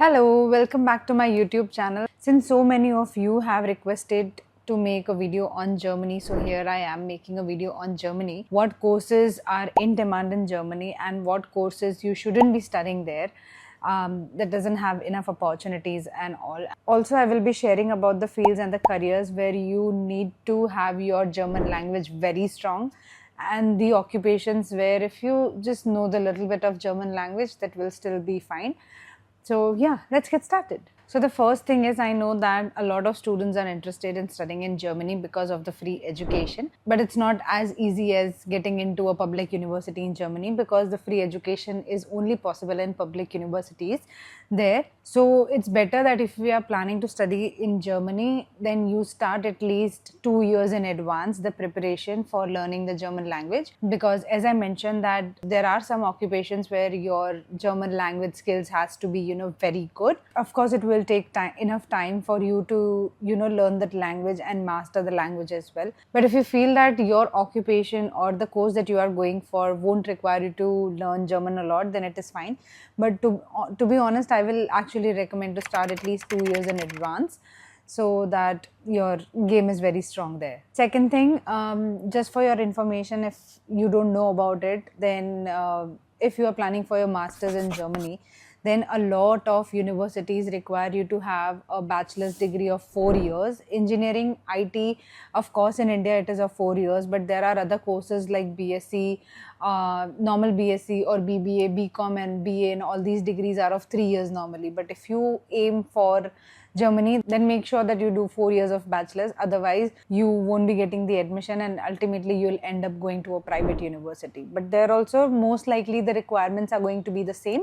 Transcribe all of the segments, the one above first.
Hello, welcome back to my YouTube channel. Since so many of you have requested to make a video on Germany, so here I am making a video on Germany. What courses are in demand in Germany and what courses you shouldn't be studying there that doesn't have enough opportunities and all. Also, I will be sharing about the fields and the careers where you need to have your German language very strong, and the occupations where if you just know the little bit of German language, that will still be fine. So yeah, let's get started. So the first thing is, I know that a lot of students are interested in studying in Germany because of the free education, but it's not as easy as getting into a public university in Germany because the free education is only possible in public universities there. So it's better that if we are planning to study in Germany, then you start at least 2 years in advance the preparation for learning the German language, because as I mentioned that there are some occupations where your German language skills has to be very good. Of course, it will take enough time for you to learn that language and master the language as well. But if you feel that your occupation or the course that you are going for won't require you to learn German a lot, then it is fine. But to be honest, I will actually recommend to start at least 2 years in advance, so that your game is very strong there. Second thing, just for your information, if you don't know about it, then if you are planning for your masters in Germany, then a lot of universities require you to have a bachelor's degree of 4 years. Engineering, IT, of course in India it is of 4 years, but there are other courses like BSc, normal BSc or BBA, BCom and BA, and all these degrees are of 3 years normally. But if you aim for Germany, then make sure that you do 4 years of bachelor's. Otherwise, you won't be getting the admission and ultimately you'll end up going to a private university. But there also, most likely, the requirements are going to be the same.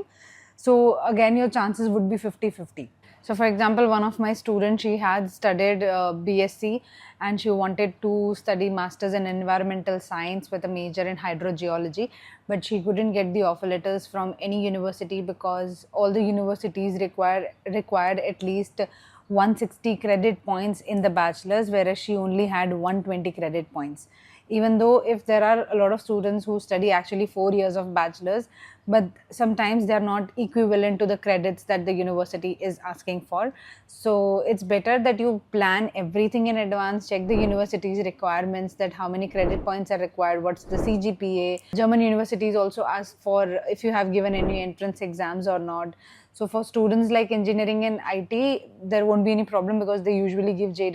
So again, your chances would be 50-50. So for example, one of my students, she had studied BSc and she wanted to study masters in environmental science with a major in hydrogeology, but she couldn't get the offer letters from any university because all the universities required at least 160 credit points in the bachelor's, whereas she only had 120 credit points. Even though if there are a lot of students who study actually 4 years of bachelor's, but sometimes they are not equivalent to the credits that the university is asking for. So it's better that you plan everything in advance, check the university's requirements, that how many credit points are required, what's the CGPA. German universities also ask for if you have given any entrance exams or not. So for students like engineering and IT, there won't be any problem because they usually give JEE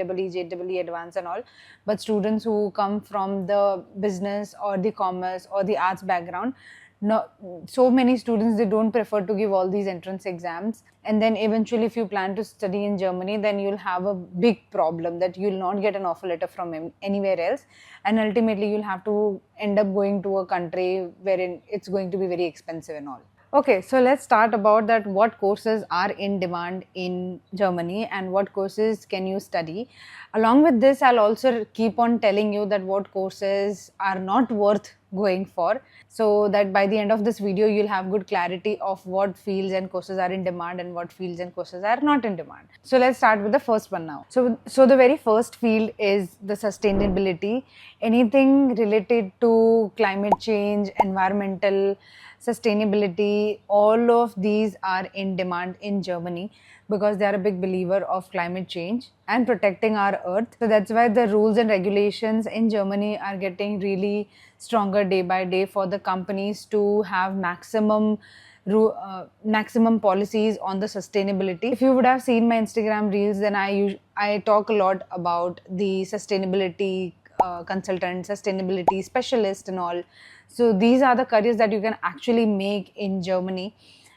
advance and all. But students who come from the business or the commerce or the arts background, no, so many students, they don't prefer to give all these entrance exams, and then eventually if you plan to study in Germany, then you'll have a big problem that you'll not get an offer letter from anywhere else, and ultimately you'll have to end up going to a country wherein it's going to be very expensive and all. Okay, so let's start about that, what courses are in demand in Germany and what courses can you study. Along with this, I'll also keep on telling you that what courses are not worth going for, so that by the end of this video, you'll have good clarity of what fields and courses are in demand and what fields and courses are not in demand. So let's start with the first one now. So the very first field is the sustainability. Anything related to climate change, environmental sustainability, all of these are in demand in Germany because they are a big believer of climate change and protecting our earth. So that's why the rules and regulations in Germany are getting really stronger day by day for the companies to have maximum policies on the sustainability. If you would have seen my Instagram reels, then I talk a lot about the sustainability consultant, sustainability specialist and all. So these are the careers that you can actually make in Germany,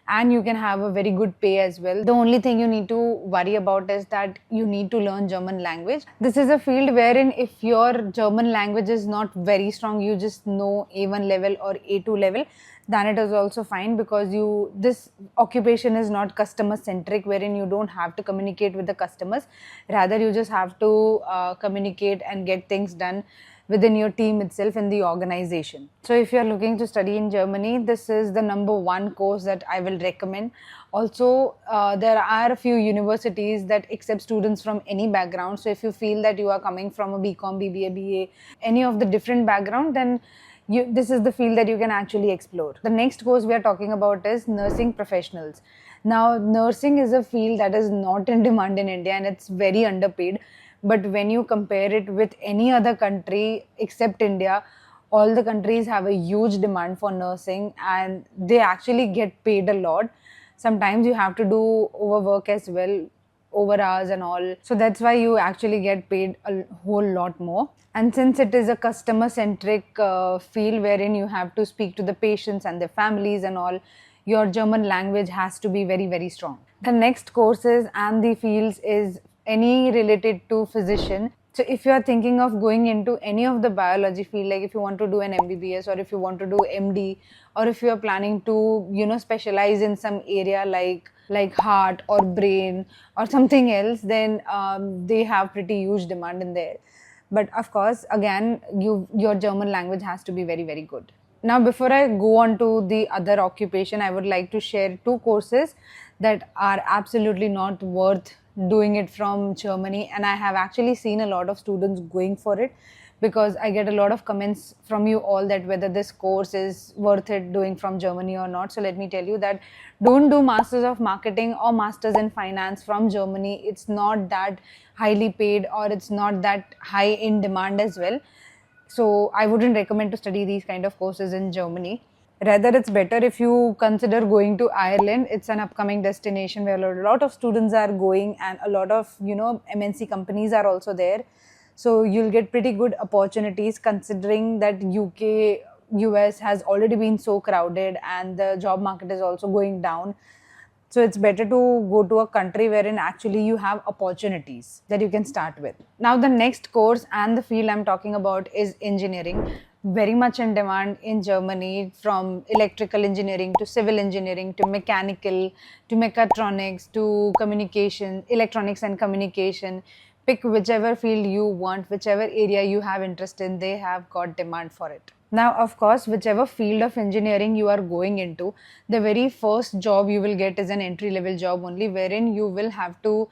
and you can have a very good pay as well. The only thing you need to worry about is that you need to learn German language. This is a field wherein if your German language is not very strong, you just know A1 level or A2 level, then it is also fine, because this occupation is not customer centric, wherein you don't have to communicate with the customers. Rather, you just have to communicate and get things done within your team itself in the organization. So if you are looking to study in Germany, this is the number one course that I will recommend. Also, there are a few universities that accept students from any background. So if you feel that you are coming from a BCom, BBA, BA, any of the different background, then this is the field that you can actually explore. The next course we are talking about is nursing professionals. Now, nursing is a field that is not in demand in India and it's very underpaid. But when you compare it with any other country except India, all the countries have a huge demand for nursing and they actually get paid a lot. Sometimes you have to do overwork as well, over hours and all. So that's why you actually get paid a whole lot more. And since it is a customer centric field wherein you have to speak to the patients and their families and all, your German language has to be very, very strong. The next courses and the fields is any related to physician. So if you are thinking of going into any of the biology field, like if you want to do an MBBS or if you want to do MD, or if you are planning to, specialize in some area like heart or brain or something else, then they have pretty huge demand in there. But of course, again, your German language has to be very, very good. Now, before I go on to the other occupation, I would like to share two courses that are absolutely not worth doing it from Germany. And I have actually seen a lot of students going for it because I get a lot of comments from you all that whether this course is worth it doing from Germany or not. So let me tell you that don't do Masters of Marketing or Masters in Finance from Germany. It's not that highly paid or it's not that high in demand as well. So I wouldn't recommend to study these kind of courses in Germany. Rather, it's better if you consider going to Ireland. It's an upcoming destination where a lot of students are going and a lot of, MNC companies are also there. So you'll get pretty good opportunities considering that UK, US has already been so crowded and the job market is also going down. So it's better to go to a country wherein actually you have opportunities that you can start with. Now, the next course and the field I'm talking about is engineering. Very much in demand in Germany, from electrical engineering to civil engineering to mechanical to mechatronics to communication, electronics and communication. Pick whichever field you want, whichever area you have interest in, they have got demand for it. Now, of course, whichever field of engineering you are going into, the very first job you will get is an entry level job only, wherein you will have to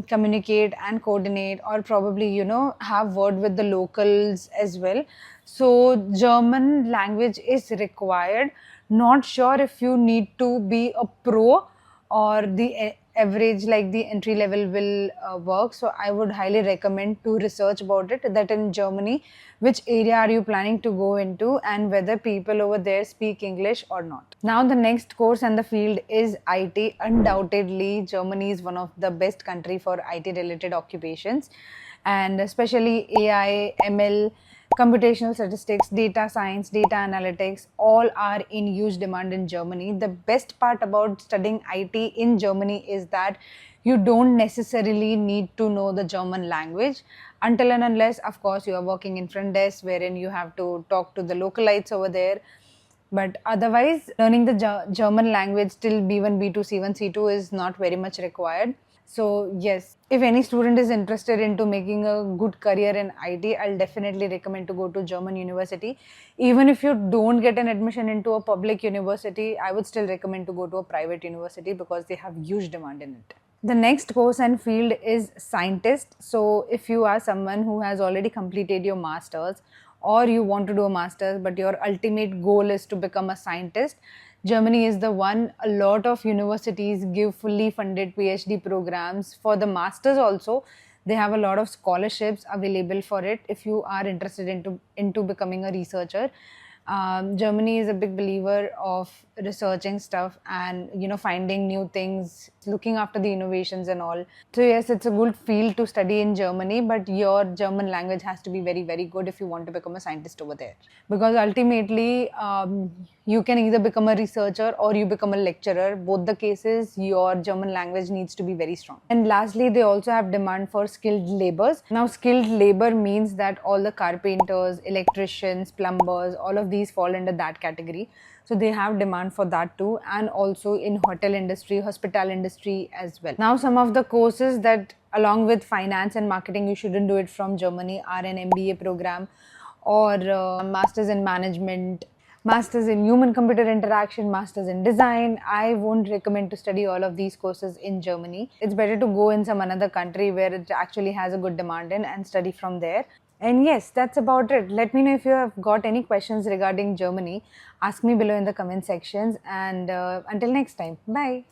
communicate and coordinate or probably, have word with the locals as well. So, German language is required. Not sure if you need to be a pro or the average like the entry level will work. So I would highly recommend to research about it, that in Germany which area are you planning to go into and whether people over there speak English or not. Now the next course and the field is IT. Undoubtedly Germany is one of the best country for IT related occupations, and especially AI, ML, computational statistics, data science, data analytics, all are in huge demand in Germany. The best part about studying IT in Germany is that you don't necessarily need to know the German language until and unless, of course, you are working in front desk wherein you have to talk to the localites over there. But otherwise, learning the German language till B1, B2, C1, C2 is not very much required. So yes, if any student is interested into making a good career in IT, I'll definitely recommend to go to German university. Even if you don't get an admission into a public university, I would still recommend to go to a private university because they have huge demand in it. The next course and field is scientist. So if you are someone who has already completed your masters or you want to do a master's but your ultimate goal is to become a scientist, Germany is the one. A lot of universities give fully funded PhD programs. For the masters also, they have a lot of scholarships available for it if you are interested into becoming a researcher. Germany is a big believer of researching stuff and finding new things, looking after the innovations and all. So yes, it's a good field to study in Germany, but your German language has to be very, very good if you want to become a scientist over there, because ultimately you can either become a researcher or you become a lecturer. Both the cases, your German language needs to be very strong. And lastly, they also have demand for skilled laborers. Now skilled labor means that all the carpenters, electricians, plumbers, all of these fall under that category. So they have demand for that too, and also in hotel industry, hospital industry as well. Now some of the courses that along with finance and marketing you shouldn't do it from Germany are an MBA program or masters in management, masters in human computer interaction, masters in design. I won't recommend to study all of these courses in Germany. It's better to go in some another country where it actually has a good demand in and study from there. And yes, that's about it. Let me know if you have got any questions regarding Germany. Ask me below in the comment sections, and until next time, bye.